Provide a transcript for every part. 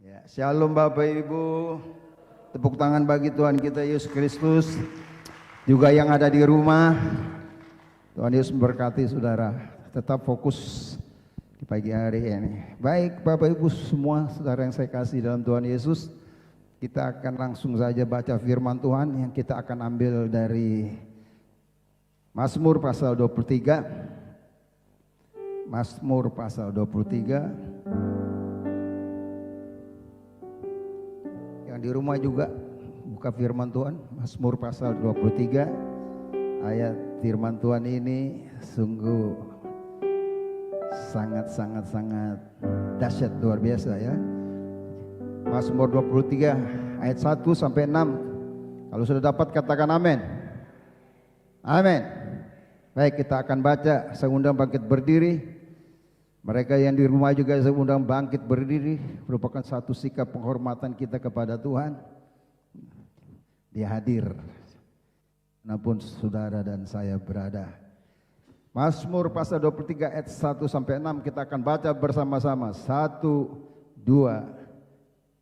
Ya, shalom Bapak Ibu. Tepuk tangan bagi Tuhan kita Yesus Kristus. Juga yang ada di rumah. Tuhan Yesus memberkati saudara. Tetap fokus di pagi hari ini. Baik Bapak Ibu semua saudara yang saya kasih dalam Tuhan Yesus. Kita akan langsung saja baca firman Tuhan yang kita akan ambil dari Mazmur pasal 23. Mazmur pasal 23. Yang di rumah juga buka firman Tuhan, Mazmur pasal 23. Ayat firman Tuhan ini sungguh sangat dahsyat, luar biasa ya. Mazmur 23 ayat 1 sampai 6. Kalau sudah dapat katakan amin. Amin. Baik, kita akan baca. Saya undang bangkit berdiri. Mereka yang di rumah juga saya undang bangkit berdiri. Merupakan satu sikap penghormatan kita kepada Tuhan. Dia hadir manapun saudara dan saya berada. Mazmur pasal 23 ayat 1 sampai 6 kita akan baca bersama-sama. 1, 2,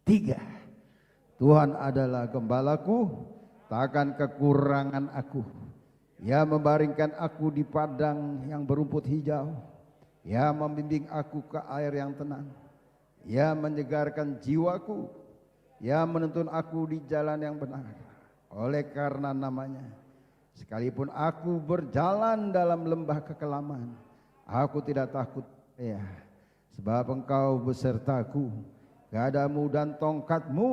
3. Tuhan adalah gembalaku, takkan kekurangan aku. Ia membaringkan aku di padang yang berumput hijau. Ia membimbing aku ke air yang tenang. Ia menyegarkan jiwaku. Ia menuntun aku di jalan yang benar. Oleh karena namanya, sekalipun aku berjalan dalam lembah kekelaman, aku tidak takut. Ya, sebab Engkau besertaku. Gadamu dan tongkatmu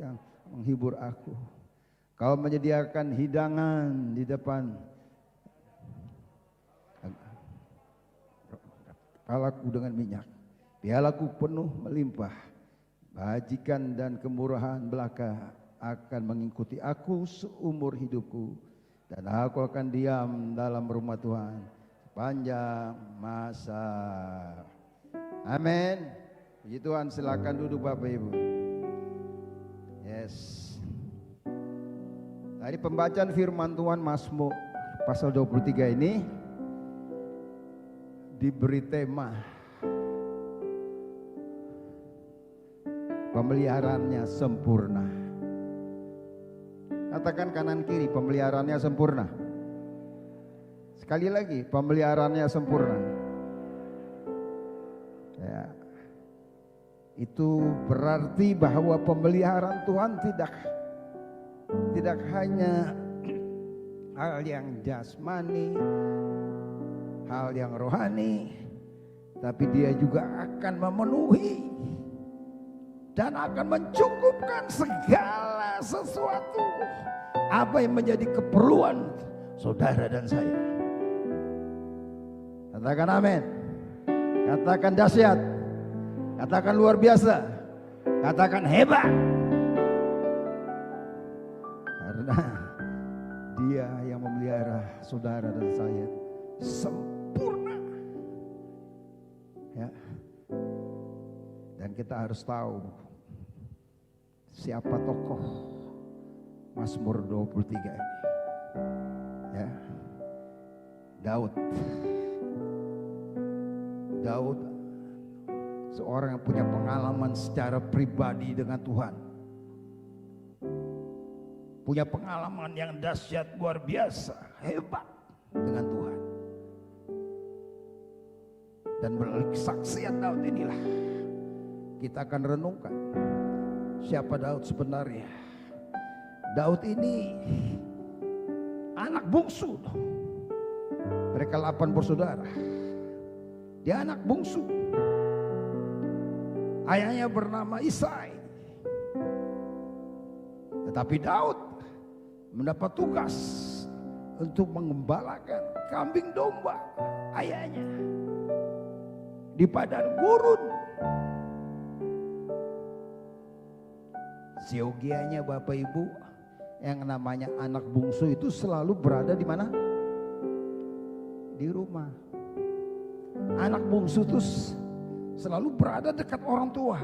yang menghibur aku. Kau menyediakan hidangan di depan kepalaku dengan minyak. Pialaku penuh melimpah. Bajikan dan kemurahan belaka akan mengikuti aku seumur hidupku. Dan aku akan diam dalam rumah Tuhan sepanjang masa. Amin. Puji Tuhan, silakan duduk Bapak Ibu. Yes. Dari pembacaan firman Tuhan Mazmur pasal 23 ini diberi tema pemeliharaannya sempurna. Katakan kanan kiri, pemeliharaannya sempurna. Sekali lagi, pemeliharaannya sempurna. Ya. Itu berarti bahwa pemeliharaan Tuhan tidak hanya hal yang jasmani, hal yang rohani, tapi dia juga akan memenuhi dan akan mencukupkan segala sesuatu apa yang menjadi keperluan saudara dan saya. Katakan amin. Katakan dahsyat. Katakan luar biasa. Katakan hebat. Karena dia yang memelihara saudara dan saya sempurna. Ya. Dan kita harus tahu siapa tokoh Mazmur 23 ini. Ya. Daud. Seorang yang punya pengalaman secara pribadi dengan Tuhan. Punya pengalaman yang dahsyat, luar biasa, hebat dengan Tuhan. Dan melalui kesaksian Daud inilah kita akan renungkan siapa Daud sebenarnya. Daud ini anak bungsu. Mereka 8 bersaudara. Dia anak bungsu. Ayahnya bernama Isai. Tetapi Daud mendapat tugas untuk mengembalakan kambing domba ayahnya di padang gurun. Siogianya Bapak Ibu, yang namanya anak bungsu itu selalu berada di mana? Di rumah. Anak bungsu itu selalu berada dekat orang tua.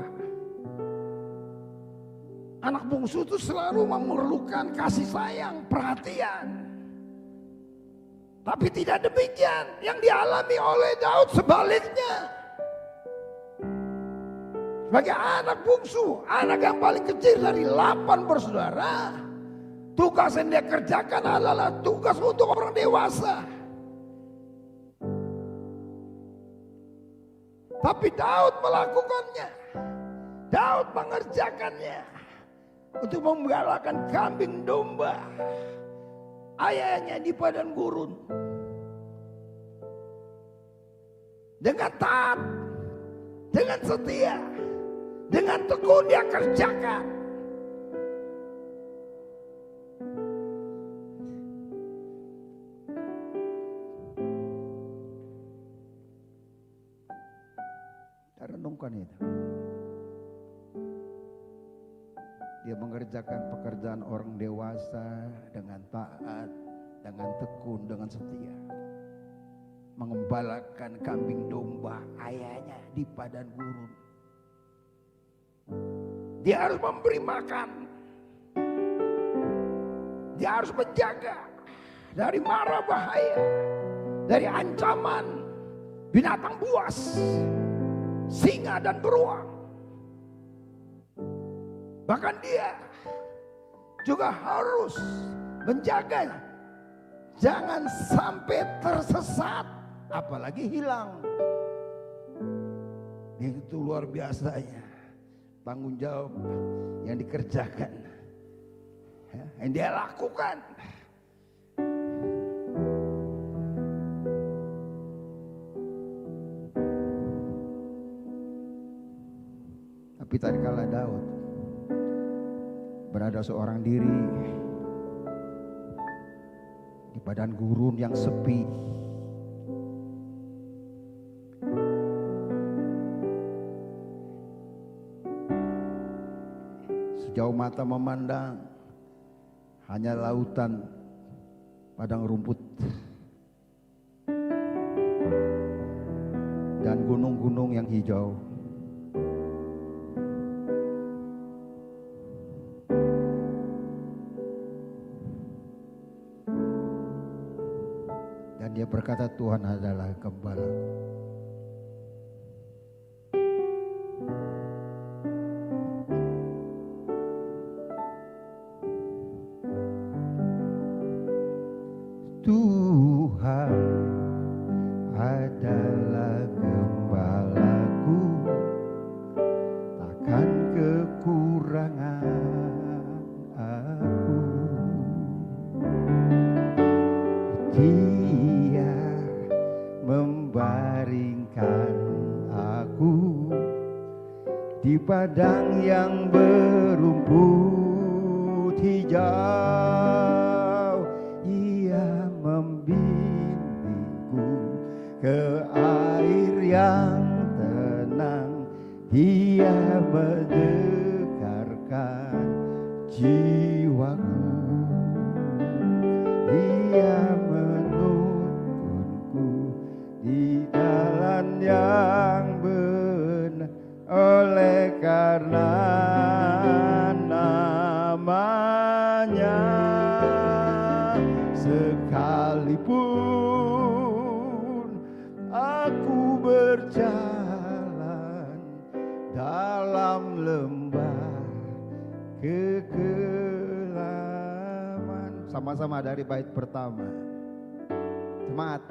Anak bungsu itu selalu memerlukan kasih sayang, perhatian. Tapi tidak demikian yang dialami oleh Daud, sebaliknya. Sebagai anak bungsu, anak yang paling kecil dari 8 bersaudara, tugas yang dia kerjakan adalah tugas untuk orang dewasa. Tapi Daud melakukannya. Daud mengerjakannya untuk menggalakan kambing domba ayahnya di padang gurun. Dengan taat, dengan setia, dengan tekun dia kerjakan. Kita renungkan itu. Dia mengerjakan pekerjaan orang dewasa dengan taat, dengan tekun, dengan setia. Mengembalakan kambing domba ayahnya di padang gurun. Dia harus memberi makan. Dia harus menjaga dari mara bahaya, dari ancaman binatang buas, singa dan beruang. Bahkan dia juga harus menjaga jangan sampai tersesat, apalagi hilang. Itu luar biasanya tanggung jawab yang dikerjakan, yang dia lakukan. Tapi tatkala Daud berada seorang diri di padang gurun yang sepi, sejauh mata memandang hanya lautan padang rumput dan gunung-gunung yang hijau. Dan dia berkata, Tuhan adalah gembalaku. Tuhan adalah gembalaku, takkan kekurangan aku. Dia membaringkan aku di padang yang berumput hijau. Ia membimbingku ke air yang tenang. Dia menyegarkan jiwaku. Dia menuntunku di jalan yang benar, oleh karena namanya. Sekalipun aku berjalan dalam lembah kegelapan. Sama-sama dari bait pertama. Semangat.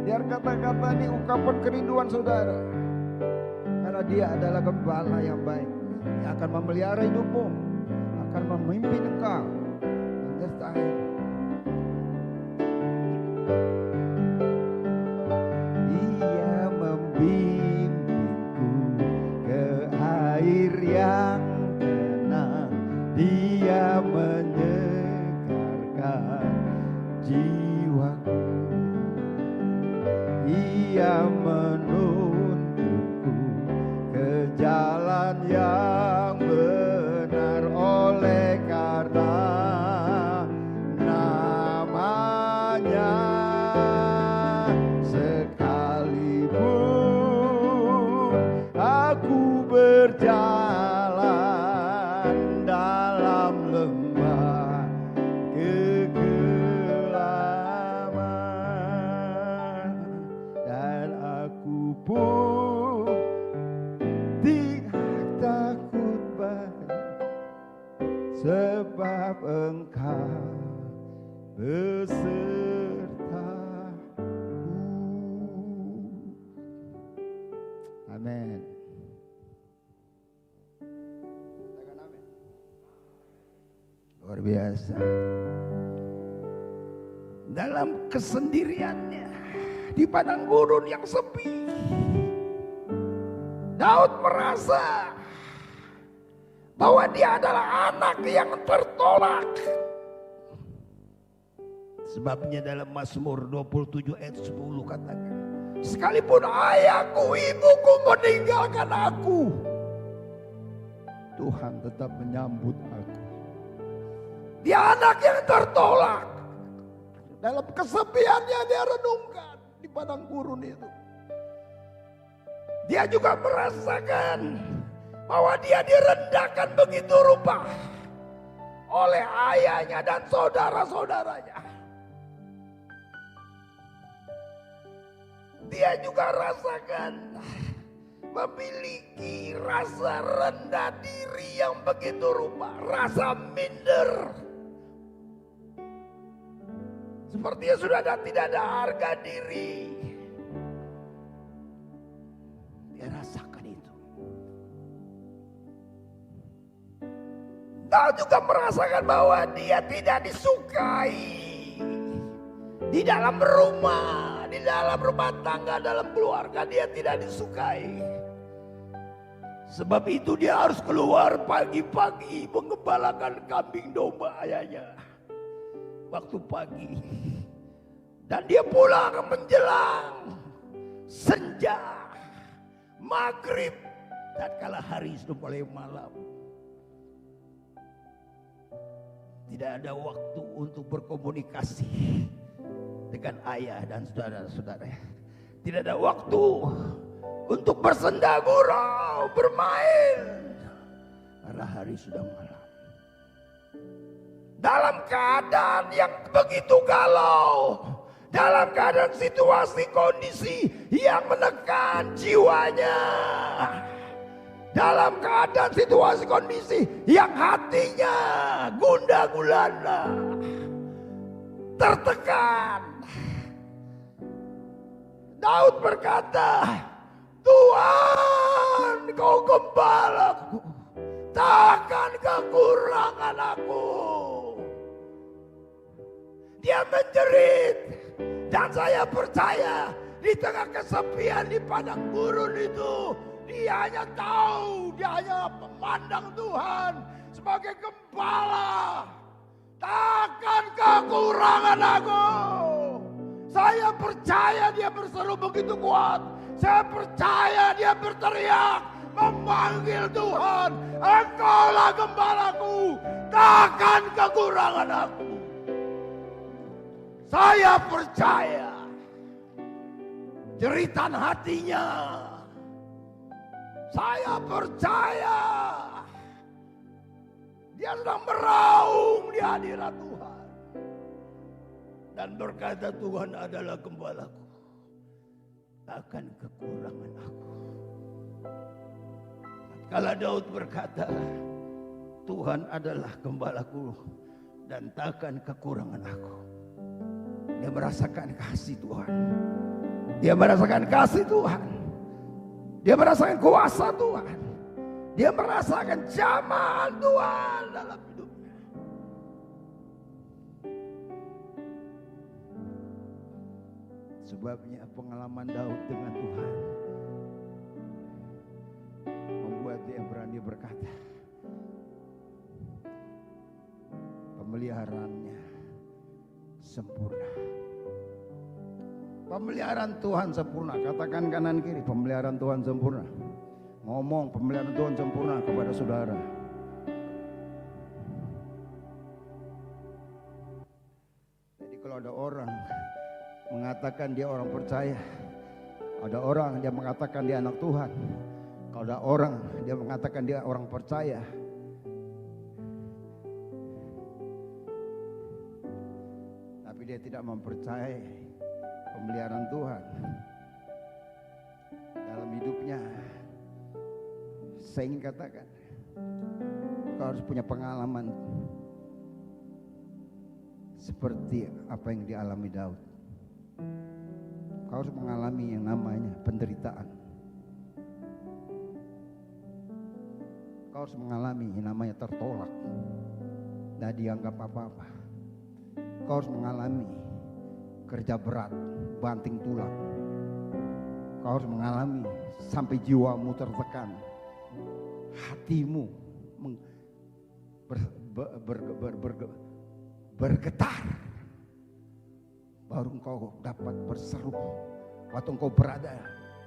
Biar kata-kata ini ungkapan kerinduan saudara. Karena dia adalah gembala yang baik, yang akan memelihara hidupmu, akan memimpin engkau. Dia membimbingku ke air yang tenang. Dia menyegarkan jiwaku. Ia menuntunku ke jalan yang benar, oleh karena namanya. Sekalipun aku berjalan dalam lembah kegelapan, dan aku pun tidak takut banyak, sebab Engkau besertaku. Amin. Katakan amin. Luar biasa. Dalam kesendiriannya di padang gurun yang sepi, Daud merasa bahwa dia adalah anak yang tertolak. Sebabnya dalam Mazmur 27 ayat 10 katakan, sekalipun ayahku ibuku meninggalkan aku, Tuhan tetap menyambut aku. Dia anak yang tertolak. Dalam kesepiannya dia renungkan di padang gurun itu. Dia juga merasakan bahwa dia direndahkan begitu rupa oleh ayahnya dan saudara-saudaranya. Dia juga rasakan memiliki rasa rendah diri yang begitu rupa, rasa minder. Sepertinya sudah tidak ada harga diri. Dia rasakan itu. Dia juga merasakan bahwa dia tidak disukai di dalam rumah, di dalam rumah tangga, dalam keluarga dia tidak disukai. Sebab itu dia harus keluar pagi-pagi mengembalakan kambing domba ayahnya waktu pagi. Dan dia pulang menjelang senja, maghrib, tatkala hari sudah mulai malam. Tidak ada waktu untuk berkomunikasi dengan ayah dan saudara-saudara. Tidak ada waktu untuk bersenda gurau, bermain, karena hari sudah malam. Dalam keadaan yang begitu galau, dalam keadaan situasi kondisi yang menekan jiwanya, dalam keadaan situasi kondisi yang hatinya gundah gulana, tertekan, Daud berkata, Tuhan, Kau gembalaku, takkan kekurangan aku. Dia menjerit, dan saya percaya di tengah kesepian di padang gurun itu, dia hanya tahu, dia hanya memandang Tuhan sebagai gembala. Takkan kekurangan aku. Saya percaya dia berseru begitu kuat. Saya percaya dia berteriak, memanggil Tuhan, Engkaulah gembalaku, takkan kekurangan aku. Saya percaya jeritan hatinya. Saya percaya dia sedang meraung di hadirat Tuhan dan berkata, Tuhan adalah gembalaku, takkan kekurangan aku. Kala Daud berkata, Tuhan adalah gembalaku dan takkan kekurangan aku. Dia merasakan kasih Tuhan. Dia merasakan kasih Tuhan. Dia merasakan kuasa Tuhan. Dia merasakan jamahan Tuhan dalam hidupnya. Sebabnya pengalaman Daud dengan Tuhan membuat dia berani berkata, pemeliharaannya sempurna. Pemeliharaan Tuhan sempurna. Katakan kanan kiri, pemeliharaan Tuhan sempurna. Ngomong pemeliharaan Tuhan sempurna kepada saudara. Jadi kalau ada orang mengatakan dia orang percaya, ada orang dia mengatakan dia anak Tuhan, kalau ada orang dia mengatakan dia orang percaya, dia tidak mempercayai pemeliharaan Tuhan dalam hidupnya. Saya ingin katakan, kau harus punya pengalaman seperti apa yang dialami Daud. Kau harus mengalami yang namanya penderitaan. Kau harus mengalami yang namanya tertolak, tidak dianggap apa-apa. Kau harus mengalami kerja berat, banting tulang. Kau harus mengalami sampai jiwamu tertekan, hatimu bergetar. Baru engkau dapat berseru waktu engkau berada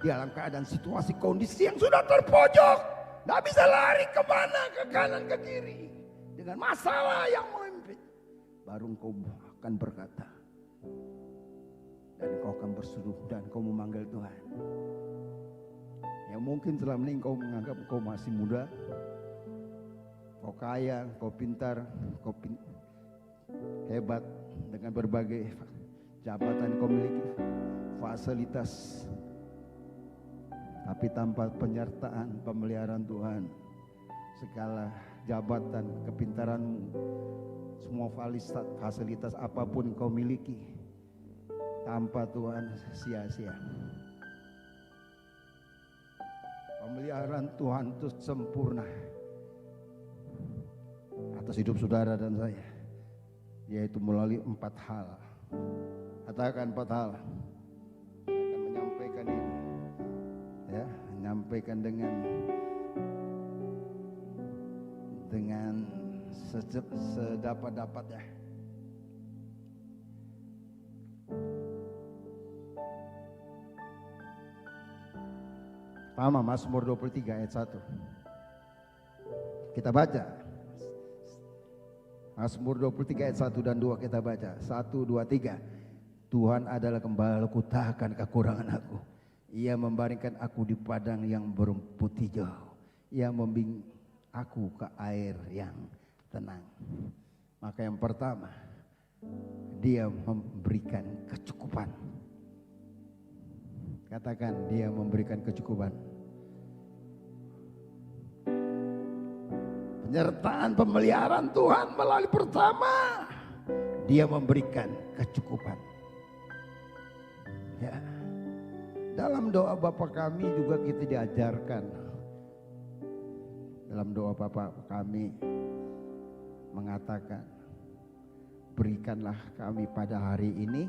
di dalam keadaan situasi kondisi yang sudah terpojok, tidak bisa lari kemana, ke kanan ke kiri, dengan masalah yang memimpin. Baru engkau akan berkata, dan engkau akan berseru, dan engkau memanggil Tuhan. Yang mungkin selama ini engkau menganggap engkau masih muda, engkau kaya, engkau pintar, engkau hebat dengan berbagai jabatan kau miliki, fasilitas, tapi tanpa penyertaan pemeliharaan Tuhan, segala jabatan, kepintaranmu, semua fasilitas apapun kau miliki, tanpa Tuhan sia-sia. Pemeliharaan Tuhan itu sempurna atas hidup saudara dan saya, yaitu melalui 4 hal. Katakan 4 hal. Saya akan menyampaikan ini, ya, menyampaikan dengan sedapat-dapatnya. Pertama, Mazmur 23 ayat 1. Kita baca. Mazmur 23 ayat 1 dan 2 kita baca. 1, 2, 3. Tuhan adalah gembalaku, takkan kekurangan aku. Ia membaringkan aku di padang yang berumput hijau. Ia membimbing aku ke air yang tenang. Maka yang pertama, dia memberikan kecukupan. Katakan, dia memberikan kecukupan. Penyertaan pemeliharaan Tuhan melalui pertama, dia memberikan kecukupan. Ya. Dalam doa Bapa kami juga kita diajarkan. Dalam doa Bapa kami mengatakan, berikanlah kami pada hari ini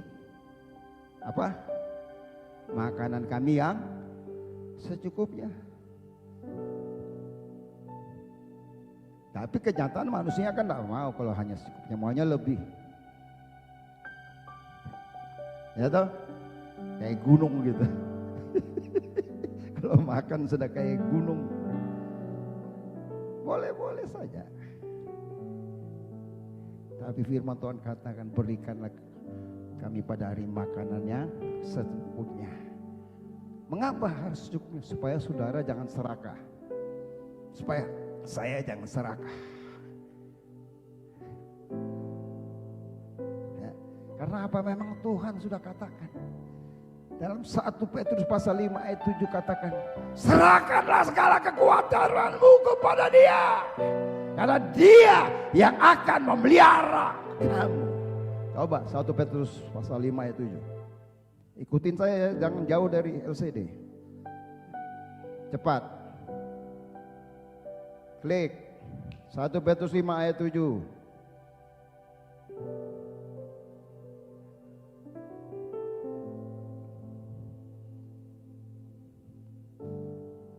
apa? Makanan kami yang secukupnya. Tapi kenyataan manusia kan tidak mau kalau hanya secukupnya, maunya lebih. Ya toh? Kayak gunung gitu. Kalau makan sudah kayak gunung. Boleh-boleh saja. Tapi firman Tuhan katakan, berikanlah kami pada hari makanannya secukupnya. Mengapa harus secukupnya? Supaya saudara jangan serakah. Supaya saya jangan serakah. Ya, karena apa? Memang Tuhan sudah katakan. Dalam 1 Petrus pasal 5 ayat 7 katakan, serahkanlah segala kekuatanmu kepada Dia, karena Dia yang akan memelihara kamu. Coba 1 Petrus pasal 5 ayat 7. Ikutin saya ya, jangan jauh dari LCD. Cepat. Klik. 1 Petrus 5 ayat 7.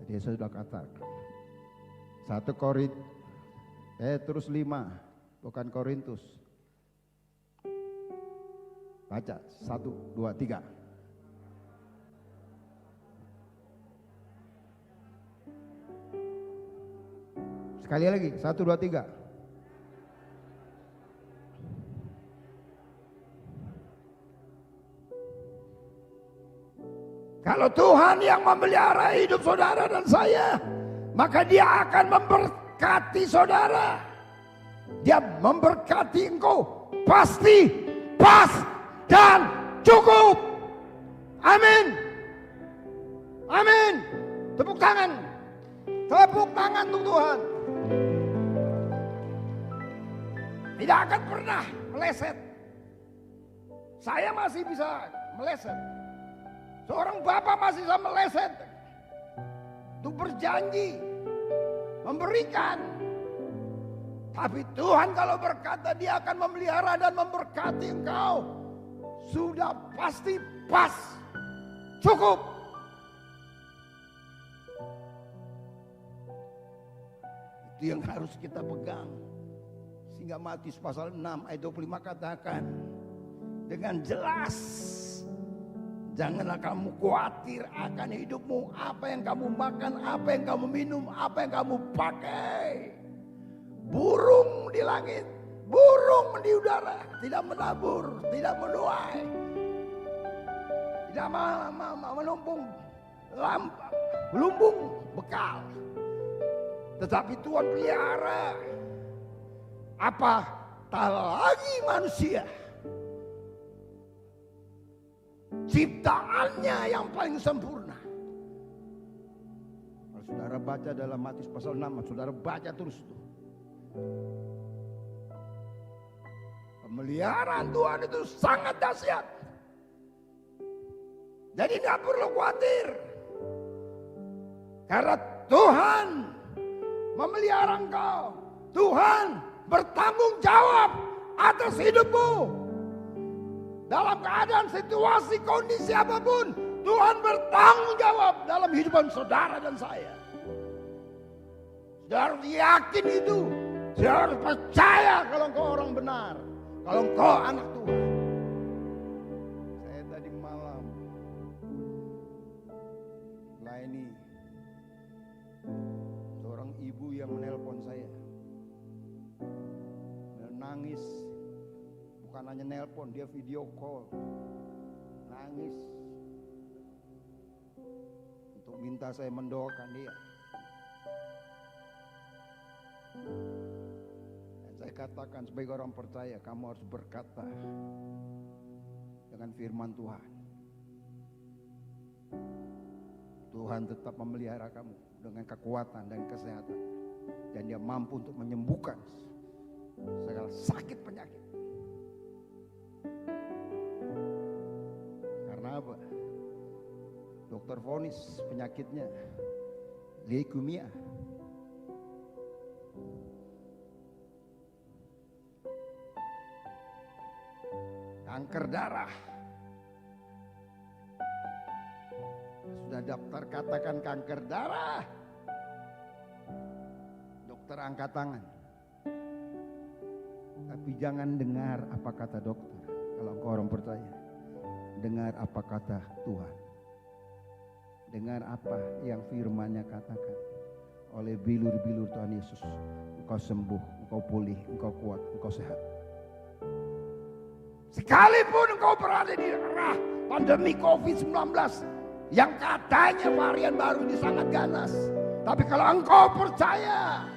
Jadi saya sudah katakan. 1 Petrus 5, bukan Korintus. Baca 1, 2, 3. Sekali lagi 1, 2, 3. Kalau Tuhan yang memelihara hidup saudara dan saya, maka Dia akan memberkati saudara. Dia memberkati engkau pasti pas dan cukup. Amin. Amin. Tepuk tangan. Tepuk tangan untuk Tuhan. Tidak akan pernah meleset. Saya masih bisa meleset. Seorang bapak masih bisa meleset. Untuk berjanji. Memberikan. Tapi Tuhan kalau berkata dia akan memelihara dan memberkati engkau. Sudah pasti pas. Cukup. Itu yang harus kita pegang. Sehingga Matius pasal 6 ayat 25 katakan. Dengan jelas. Janganlah kamu khawatir akan hidupmu. Apa yang kamu makan, apa yang kamu minum, apa yang kamu pakai. Burung di langit, burung di udara. Tidak menabur, tidak menuai. Tidak menumpung lumbung bekal. Tetapi Tuhan pelihara. Apa tak lagi manusia. Ciptaannya yang paling sempurna. Kalau saudara baca dalam Matius pasal 6, saudara baca terus tuh. Pemeliharaan Tuhan itu sangat dahsyat. Jadi nggak perlu khawatir. Karena Tuhan memelihara engkau. Tuhan bertanggung jawab atas hidupmu. Dalam keadaan situasi kondisi apapun, Tuhan bertanggung jawab dalam kehidupan saudara dan saya. Saudara harus yakin itu. Saudara harus percaya kalau engkau orang benar. Kalau engkau anak Tuhan. Saya tadi malam melayani seorang ibu yang menelpon saya. Menangis. Bukan hanya nelpon, dia video call. Nangis. Untuk minta saya mendoakan dia. Dan saya katakan sebagai orang percaya, kamu harus berkata dengan firman Tuhan. Tuhan tetap memelihara kamu dengan kekuatan dan kesehatan. Dan dia mampu untuk menyembuhkan segala sakit penyakit. Karena apa? Dokter vonis penyakitnya leukemia. Kanker darah. Sudah daftar katakan kanker darah. Dokter angkat tangan. Tapi jangan dengar apa kata dokter. Kalau engkau orang percaya. Dengar apa kata Tuhan. Dengar apa yang firman-Nya katakan. Oleh bilur-bilur Tuhan Yesus. Engkau sembuh, engkau pulih, engkau kuat, engkau sehat. Sekalipun engkau berada di arah pandemi COVID-19. Yang katanya varian baru ini sangat ganas. Tapi kalau engkau percaya.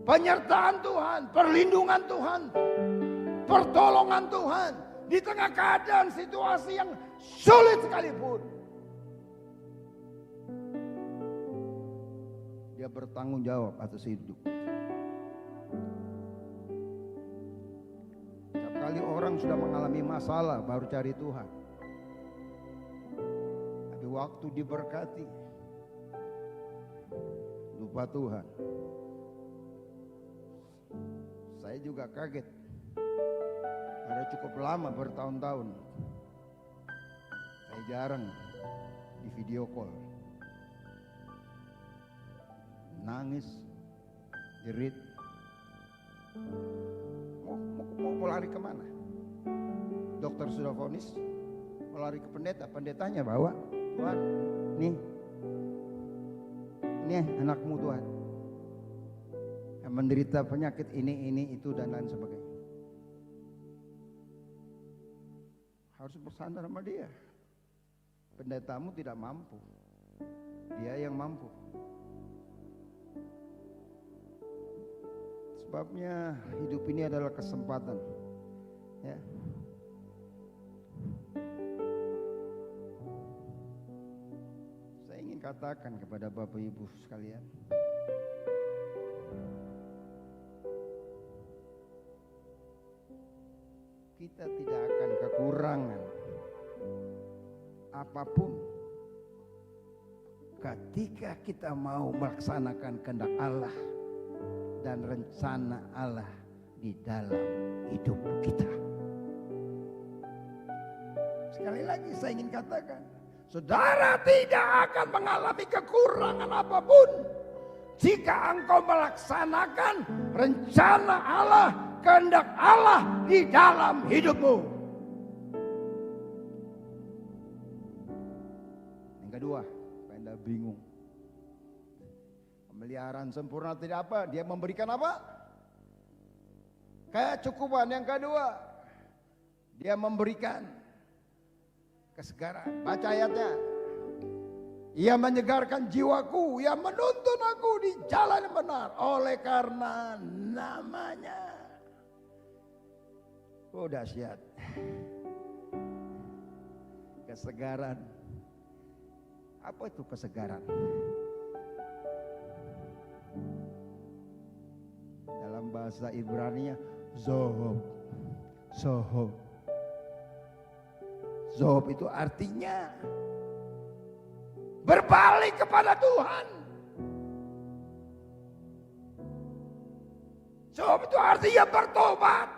Penyertaan Tuhan, perlindungan Tuhan, pertolongan Tuhan di tengah keadaan situasi yang sulit sekalipun. Dia bertanggung jawab atas hidup. Setiap kali orang sudah mengalami masalah baru cari Tuhan. Tapi waktu diberkati, lupa Tuhan. Saya juga kaget. Karena cukup lama bertahun-tahun. Saya jarang di video call. Nangis, jerit. Mau lari kemana? Dokter sudah vonis, mau lari ke pendeta. Pendetanya bawa, Tuhan, nih anakmu Tuhan. Menderita penyakit ini, itu dan lain sebagainya. Harus bersandar sama dia. Pendetamu tidak mampu. Dia yang mampu. Sebabnya hidup ini adalah kesempatan. Ya. Saya ingin katakan kepada Bapak Ibu sekalian, kita tidak akan kekurangan apapun ketika kita mau melaksanakan kehendak Allah dan rencana Allah di dalam hidup kita. Sekali lagi saya ingin katakan, saudara tidak akan mengalami kekurangan apapun jika engkau melaksanakan rencana Allah, kehendak Allah di dalam hidupmu. Yang kedua, supaya Anda bingung. Pemeliharaan sempurna tidak apa? Dia memberikan apa? Kecukupan. Yang kedua, dia memberikan kesegaran. Baca ayatnya. Ia menyegarkan jiwaku, ia menuntun aku di jalan yang benar oleh karena namanya. Oh dahsyat. Kesegaran. Apa itu kesegaran? Dalam bahasa Ibrani-nya Zohob. Zohob. Zohob itu artinya berbalik kepada Tuhan. Zohob itu artinya bertobat.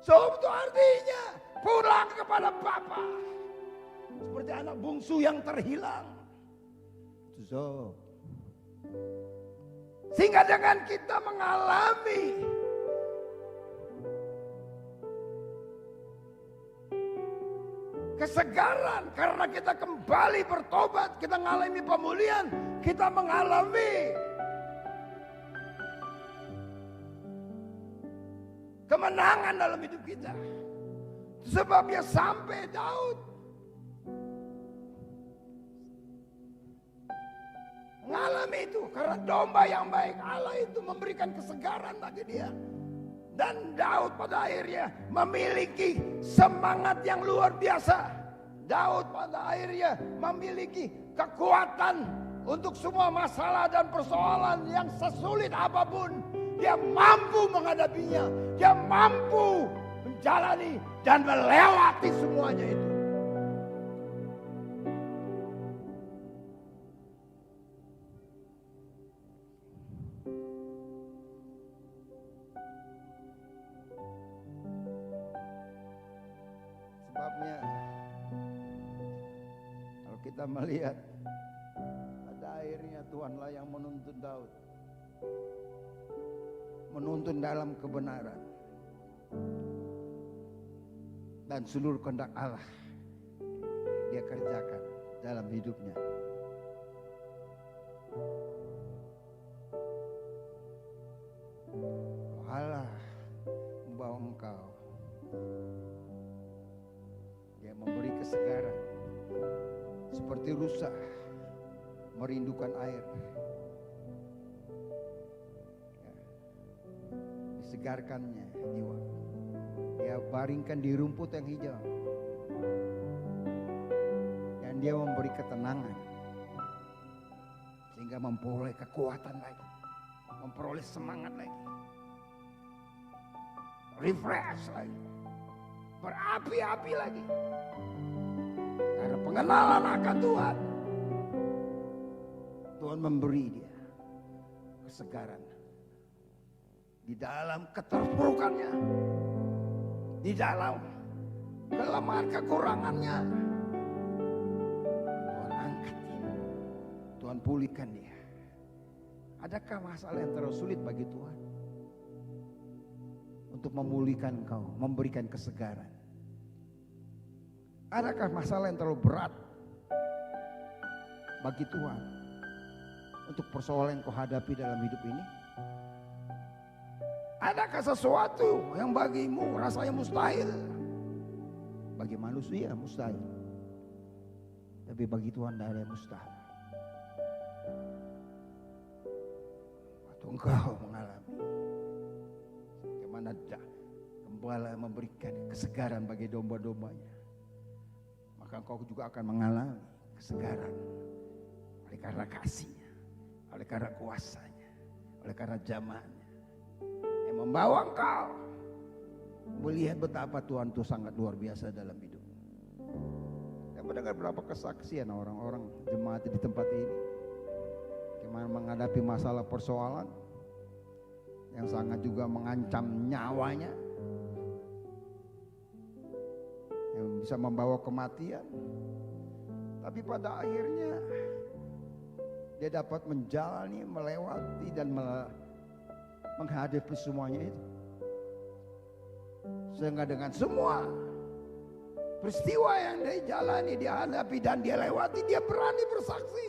Zohob itu artinya pulang kepada Bapa. Seperti anak bungsu yang terhilang. Itu Zohob. Sehingga dengan kita mengalami kesegaran karena kita kembali bertobat, kita mengalami pemulihan, kita mengalami kemenangan dalam hidup kita. Sebabnya sampai Daud mengalami itu karena domba yang baik Allah itu memberikan kesegaran bagi dia. Dan Daud pada akhirnya memiliki semangat yang luar biasa. Daud pada akhirnya memiliki kekuatan untuk semua masalah dan persoalan yang sesulit apapun. Dia mampu menghadapinya. Dia mampu menjalani dan melewati semuanya itu. Sebabnya kalau kita melihat pada akhirnya Tuhanlah yang menuntun Daud, menuntun dalam kebenaran dan seluruh kehendak Allah dia kerjakan dalam hidupnya. Allah membawa engkau, dia memberi kesegaran seperti rusa merindukan air. Disegarkannya jiwa. Dia baringkan di rumput yang hijau. Dan dia memberi ketenangan. Sehingga memperoleh kekuatan lagi. Memperoleh semangat lagi. Refresh lagi. Berapi-api lagi. Karena pengenalan akan Tuhan. Tuhan memberi dia kesegaran. Di dalam keterpurukannya, di dalam kelemahan kekurangannya, Tuhan angkat dia, Tuhan pulihkan dia. Adakah masalah yang terlalu sulit bagi Tuhan untuk memulihkan engkau, memberikan kesegaran? Adakah masalah yang terlalu berat bagi Tuhan untuk persoalan yang kau hadapi dalam hidup ini? Adakah sesuatu yang bagimu rasanya mustahil? Bagi manusia mustahil. Tapi bagi Tuhan tidak ada yang mustahil. Waktu engkau mengalami bagaimana gembala memberikan kesegaran bagi domba-dombanya, maka engkau juga akan mengalami kesegaran oleh karena kasihnya, oleh karena kuasanya, oleh karena zamannya yang membawa engkau melihat betapa Tuhan itu sangat luar biasa dalam hidup. Saya mendengar berapa kesaksian orang-orang jemaat di tempat ini, bagaimana menghadapi masalah persoalan yang sangat juga mengancam nyawanya, yang bisa membawa kematian, tapi pada akhirnya dia dapat menjalani, melewati dan menghadapi semuanya itu. Sehingga dengan semua peristiwa yang dia jalani, dia hadapi dan dia lewati, dia berani bersaksi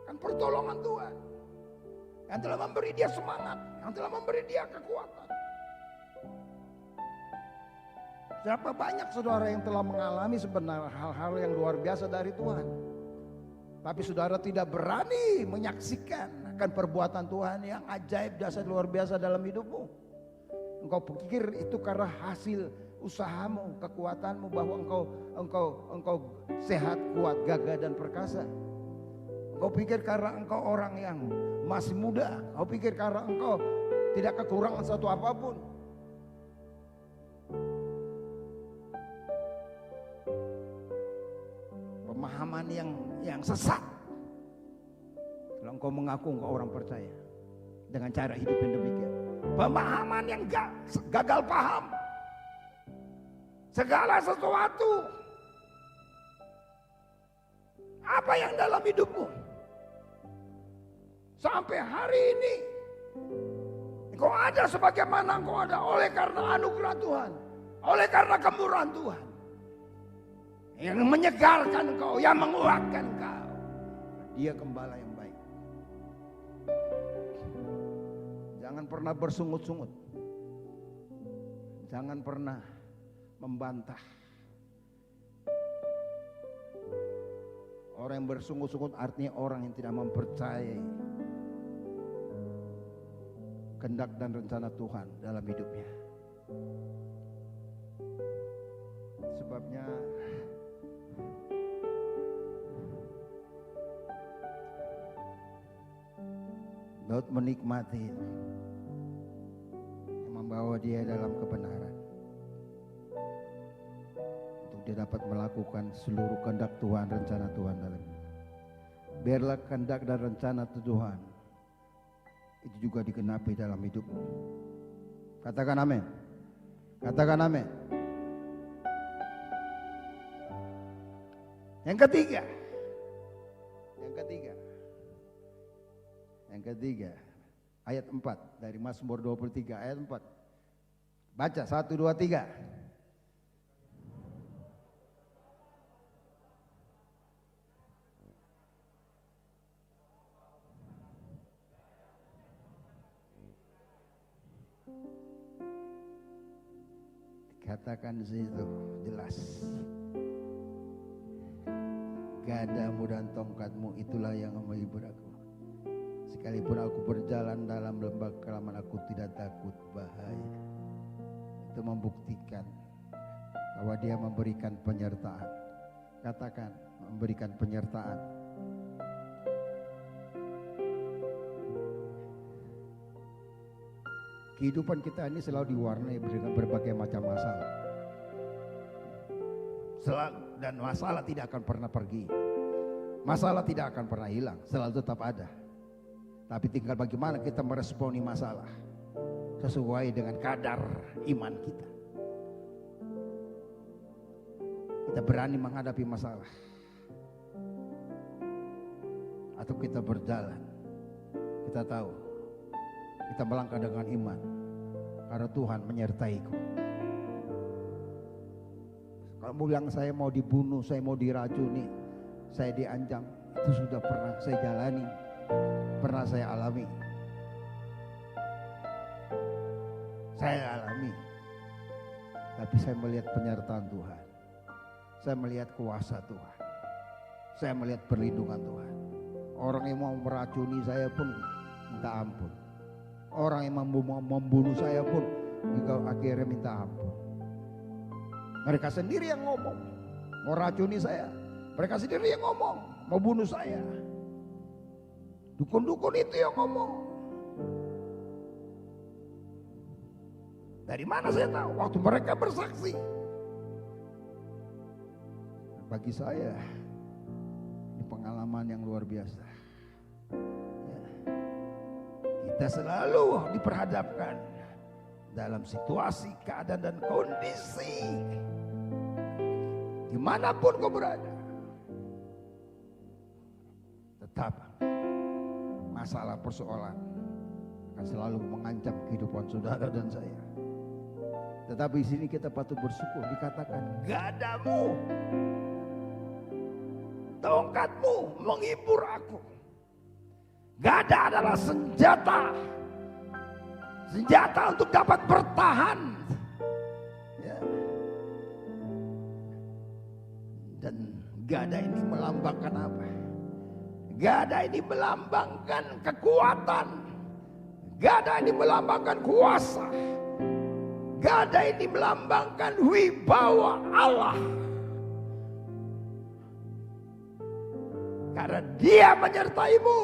kan pertolongan Tuhan yang telah memberi dia semangat, yang telah memberi dia kekuatan. Berapa banyak saudara yang telah mengalami sebenarnya hal-hal yang luar biasa dari Tuhan, tapi saudara tidak berani menyaksikan akan perbuatan Tuhan yang ajaib, dasar luar biasa dalam hidupmu. Engkau pikir itu karena hasil usahamu, kekuatanmu, bahwa engkau sehat, kuat, gagah dan perkasa. Engkau pikir karena engkau orang yang masih muda, engkau pikir karena engkau tidak kekurangan satu apapun. Pemahaman yang sesat. Kalau engkau mengaku engkau orang percaya dengan cara hidup yang demikian, pemahaman yang gagal paham segala sesuatu apa yang dalam hidupmu sampai hari ini engkau ada sebagaimana engkau ada oleh karena anugerah Tuhan, oleh karena kemurahan Tuhan yang menyegarkan engkau, yang menguatkan engkau. Dia gembala yang baik. Jangan pernah bersungut-sungut, jangan pernah membantah. Orang yang bersungut-sungut artinya orang yang tidak mempercayai kehendak dan rencana Tuhan dalam hidupnya. Sebabnya Daud menikmati yang membawa dia dalam kebenaran, untuk dia dapat melakukan seluruh kehendak Tuhan, rencana Tuhan dalam hidup. Biarlah kehendak dan rencana Tuhan itu juga digenapi dalam hidupmu. Katakan amin. Katakan amin. Yang ketiga, ayat 4 dari Mazmur 23 ayat 4. Baca 1, 2, 3. Katakan di situ jelas. Gadamu dan tongkatmu itulah yang menghibur aku. Sekalipun aku berjalan dalam lembah kelaman, aku tidak takut bahaya. Itu membuktikan bahwa dia memberikan penyertaan. Katakan, memberikan penyertaan. Kehidupan kita ini selalu diwarnai dengan berbagai macam masalah. Selalu, dan masalah tidak akan pernah pergi. Masalah tidak akan pernah hilang, selalu tetap ada. Tapi tinggal bagaimana kita meresponi masalah sesuai dengan kadar iman kita. Kita berani menghadapi masalah, atau kita berjalan, kita tahu kita melangkah dengan iman karena Tuhan menyertaiku. Kalau bilang saya mau dibunuh, saya mau diracuni, saya diancam, itu sudah pernah saya jalani, pernah saya alami. Saya alami, tapi saya melihat penyertaan Tuhan, saya melihat kuasa Tuhan, saya melihat perlindungan Tuhan. Orang yang mau meracuni saya pun minta ampun, Orang yang membunuh saya pun juga akhirnya minta ampun. Mereka sendiri yang ngomong mau racuni saya. Mereka sendiri yang ngomong mau bunuh saya. Dukun-dukun itu yang ngomong. Dari mana saya tahu? Waktu mereka bersaksi. Bagi saya ini pengalaman yang luar biasa. Ya. Kita selalu diperhadapkan dalam situasi, keadaan dan kondisi dimanapun kau berada. Tetap masalah persoalan akan selalu mengancam kehidupan saudara dan saya. Tetapi di sini kita patut bersyukur, dikatakan gadamu, tongkatmu menghibur aku. Gada adalah senjata untuk dapat bertahan. Ya. Dan gada ini melambangkan apa? Gada ini melambangkan kekuatan. Gada ini melambangkan kuasa. Gada ini melambangkan wibawa Allah. Karena Dia menyertaimu,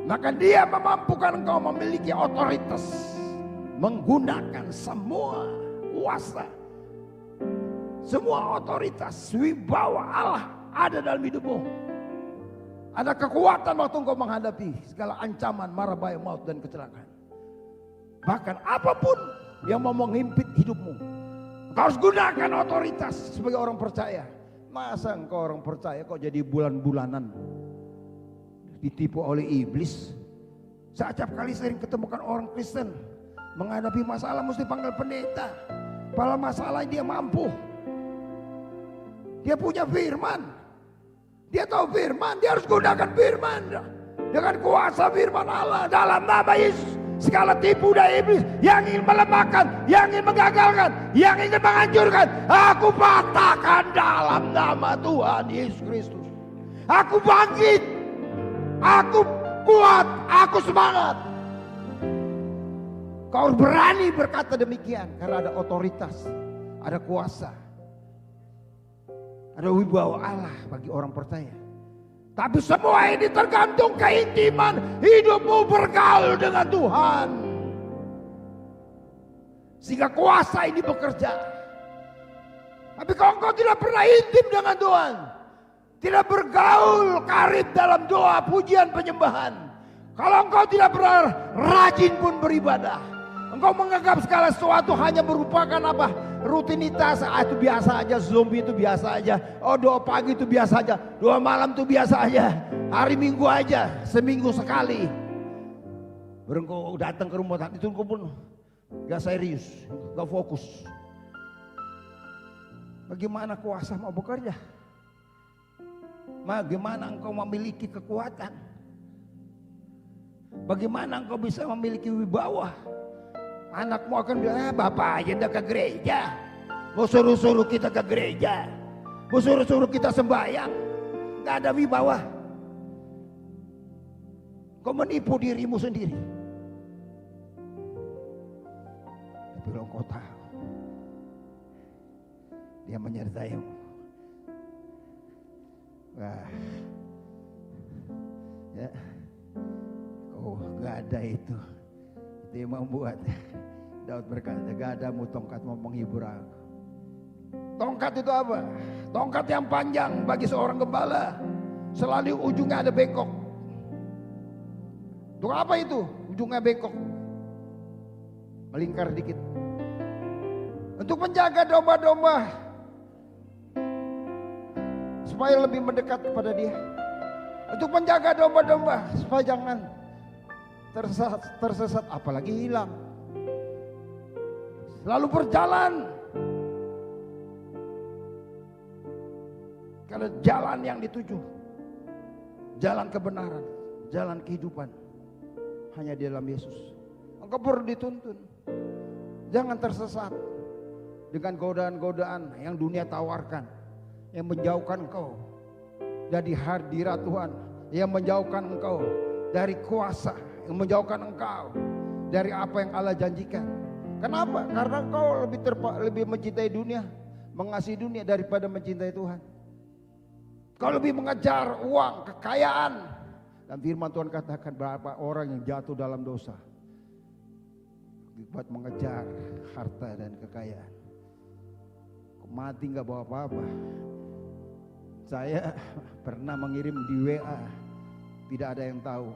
maka Dia memampukan engkau memiliki otoritas, menggunakan semua kuasa, semua otoritas, wibawa Allah ada dalam hidupmu. Ada kekuatan waktu engkau menghadapi segala ancaman, mara bahaya, maut dan kecelakaan. Bahkan apapun yang mau menghimpit hidupmu, engkau harus gunakan otoritas sebagai orang percaya. Masa engkau orang percaya kok jadi bulan-bulanan ditipu oleh iblis? Setiap kali sering ketemukan orang Kristen menghadapi masalah mesti panggil pendeta. Padahal masalah dia mampu. Dia punya firman. Dia tahu firman, dia harus gunakan firman. Dengan kuasa firman Allah dalam nama Yesus. Segala tipu daya iblis yang ingin melemahkan, yang ingin menggagalkan, yang ingin menghancurkan, aku patahkan dalam nama Tuhan Yesus Kristus. Aku bangkit, aku kuat, aku semangat. Kau harus berani berkata demikian karena ada otoritas, ada kuasa, ada wibawa Allah bagi orang percaya. Tapi semua ini tergantung keintiman hidupmu bergaul dengan Tuhan. Sehingga kuasa ini bekerja. Tapi kalau engkau tidak pernah intim dengan Tuhan, tidak bergaul karib dalam doa, pujian, penyembahan. Kalau engkau tidak pernah rajin pun beribadah, engkau menganggap segala sesuatu hanya merupakan apa? Rutinitas, itu biasa aja, zombie itu biasa aja, oh doa pagi itu biasa aja, doa malam itu biasa aja, hari Minggu aja, seminggu sekali. Engkau datang ke rumah itu engkau pun gak serius, gak fokus. Bagaimana kuasa mau bekerja? Bagaimana engkau memiliki kekuatan? Bagaimana engkau bisa memiliki wibawa? Anakmu akan bilang, bapak aja udah ke gereja, mau suruh-suruh kita ke gereja, mau suruh-suruh kita sembahyang, gak ada wibawa. Kau menipu dirimu sendiri. Tapi kalau kau tahu Dia menyertaimu, wah, ya, kau gak ada itu yang membuat Daud berkata, gadamu tongkatmu menghibur aku. Tongkat itu apa? Tongkat yang panjang bagi seorang gembala selalu ujungnya ada bengkok. Untuk apa itu? Ujungnya bengkok, melingkar dikit. Untuk menjaga domba-domba supaya lebih mendekat kepada Dia. Untuk menjaga domba-domba supaya jangan tersesat, apalagi hilang. Lalu berjalan karena jalan yang dituju, jalan kebenaran, jalan kehidupan hanya di dalam Yesus. Engkau perlu dituntun, jangan tersesat dengan godaan-godaan yang dunia tawarkan, yang menjauhkan engkau dari hadirat Tuhan, yang menjauhkan engkau dari kuasa yang menjauhkan engkau dari apa yang Allah janjikan. Kenapa? Karena engkau lebih mencintai dunia, mengasihi dunia daripada mencintai Tuhan. Kau lebih mengejar uang, kekayaan. Dan firman Tuhan katakan berapa orang yang jatuh dalam dosa buat mengejar harta dan kekayaan. Mati gak bawa apa-apa. Saya pernah mengirim di WA, tidak ada yang tahu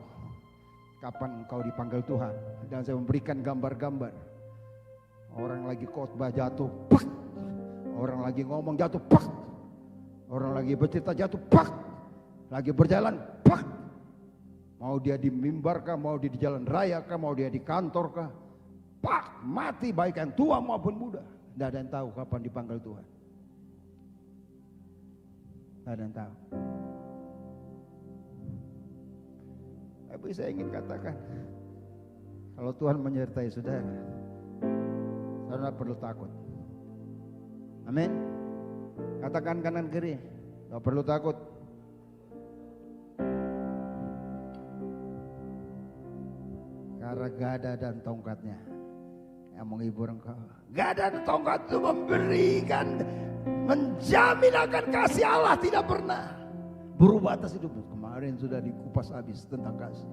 kapan engkau dipanggil Tuhan. Dan saya memberikan gambar-gambar. Orang lagi khotbah jatuh, pak. Orang lagi ngomong jatuh, pak. Orang lagi bercerita jatuh, pak. Lagi berjalan, pak. Mau dia di mimbar kah, mau dia di jalan raya kah, mau dia di kantor kah, pak, mati baik yang tua maupun muda. Tidak ada yang tahu kapan dipanggil Tuhan. Tidak ada yang tahu. Tapi saya ingin katakan, kalau Tuhan menyertai saudara, saudara perlu takut. Amin. Katakan kanan kiri, tidak perlu takut. Karena gada dan tongkatnya yang menghibur engkau. Gada dan tongkat itu memberikan, menjamin akan kasih Allah tidak pernah berubah atas hidupmu. Kemarin sudah dikupas habis tentang kasih.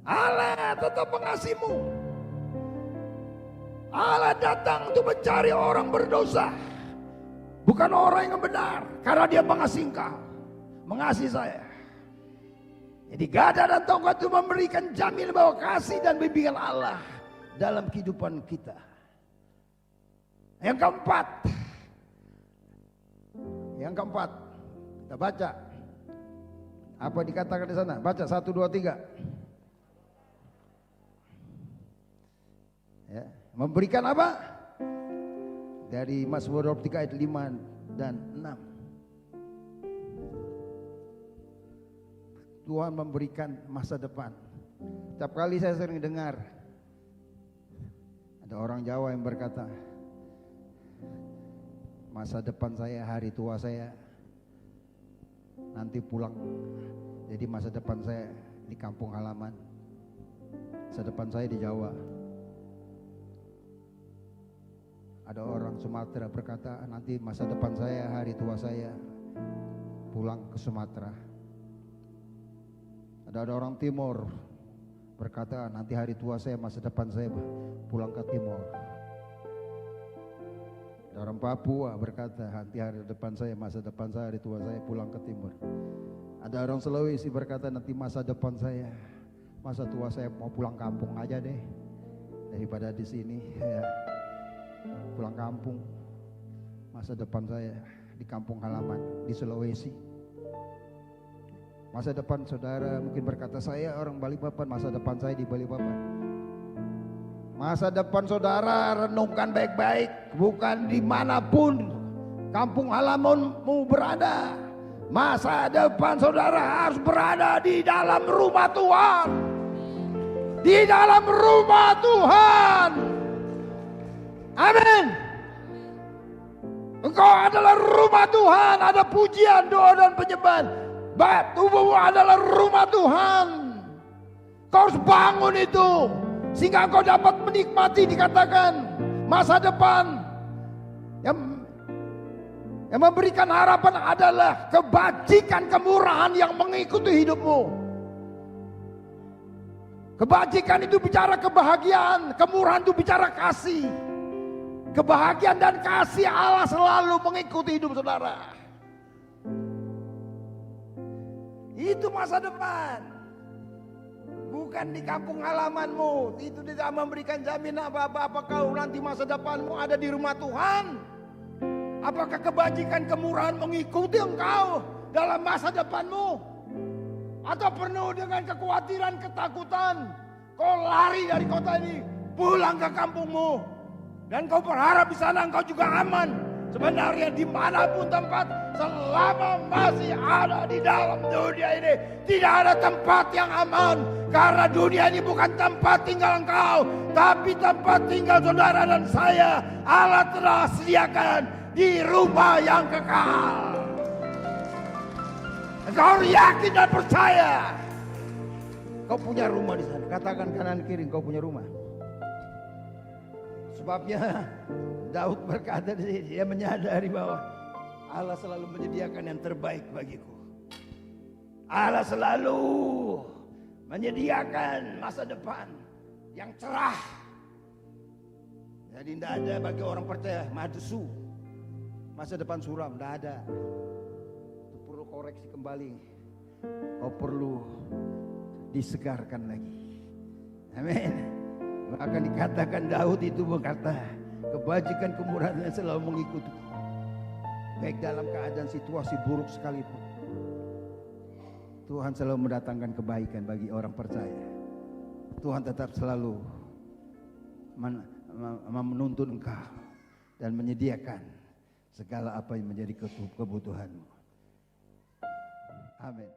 Allah tetap mengasihimu. Allah datang untuk mencari orang berdosa, bukan orang yang benar, karena dia mengasihi engkau, mengasihi saya. Jadi gada dan tongkat itu memberikan jamin bahwa kasih dan bimbingan Allah dalam kehidupan kita. Yang keempat, kita baca apa dikatakan di sana. Baca 1, 2, 3. Ya, memberikan apa? Dari Mazmur 23 ayat 5 dan 6. Tuhan memberikan masa depan. Setiap kali saya sering dengar ada orang Jawa yang berkata, masa depan saya, hari tua saya nanti pulang. Jadi masa depan saya di kampung halaman, masa depan saya di Jawa. Ada orang Sumatera berkata, nanti masa depan saya, hari tua saya pulang ke Sumatera. Ada orang Timur berkata, nanti hari tua saya, masa depan saya pulang ke Timur. Ada orang Papua berkata, nanti hari depan saya, masa depan saya, hari tua saya pulang ke Timur. Ada orang Sulawesi berkata, nanti masa depan saya, masa tua saya mau pulang kampung aja deh, daripada di sini ya. Pulang kampung, masa depan saya di kampung halaman di Sulawesi. Masa depan saudara mungkin berkata, saya orang Balikpapan, masa depan saya di Balikpapan. Masa depan saudara renungkan baik-baik, bukan dimanapun kampung halamanmu berada. Masa depan saudara harus berada di dalam rumah Tuhan. Di dalam rumah Tuhan. Amin. Engkau adalah rumah Tuhan, ada pujian, doa dan penyembahan. Tubuhmu adalah rumah Tuhan. Kau harus bangun itu, sehingga kau dapat menikmati, dikatakan masa depan. Yang memberikan harapan adalah kebajikan, kemurahan yang mengikuti hidupmu. Kebajikan itu bicara kebahagiaan, kemurahan itu bicara kasih. Kebahagiaan dan kasih Allah selalu mengikuti hidup saudara. Itu masa depan. Bukan di kampung halamanmu. Itu tidak memberikan jaminan apa-apa kau nanti masa depanmu ada di rumah Tuhan. Apakah kebajikan, kemurahan mengikuti engkau dalam masa depanmu? Atau penuh dengan kekhawatiran, ketakutan, kau lari dari kota ini, pulang ke kampungmu, dan kau berharap di sana engkau juga aman. Sebenarnya dimanapun tempat, selama masih ada di dalam dunia ini, tidak ada tempat yang aman. Karena dunia ini bukan tempat tinggal engkau, tapi tempat tinggal saudara dan saya. Allah telah sediakan di rumah yang kekal. Engkau yakin dan percaya Kau punya rumah di sana. Katakan kanan kiri, kau punya rumah. Sebabnya Daud berkata, dia menyadari bahwa Allah selalu menyediakan yang terbaik bagiku. Allah selalu menyediakan masa depan yang cerah. Jadi tidak ada bagi orang percaya madusu, masa depan suram, tidak ada. Itu perlu koreksi kembali. Kau perlu disegarkan lagi. Amin. Maka dikatakan Daud itu berkata, kebajikan kemurahan selalu mengikutiku, baik dalam keadaan situasi buruk sekalipun. Tuhan selalu mendatangkan kebaikan bagi orang percaya. Tuhan tetap selalu menuntun engkau dan menyediakan segala apa yang menjadi kebutuhanmu. Amin.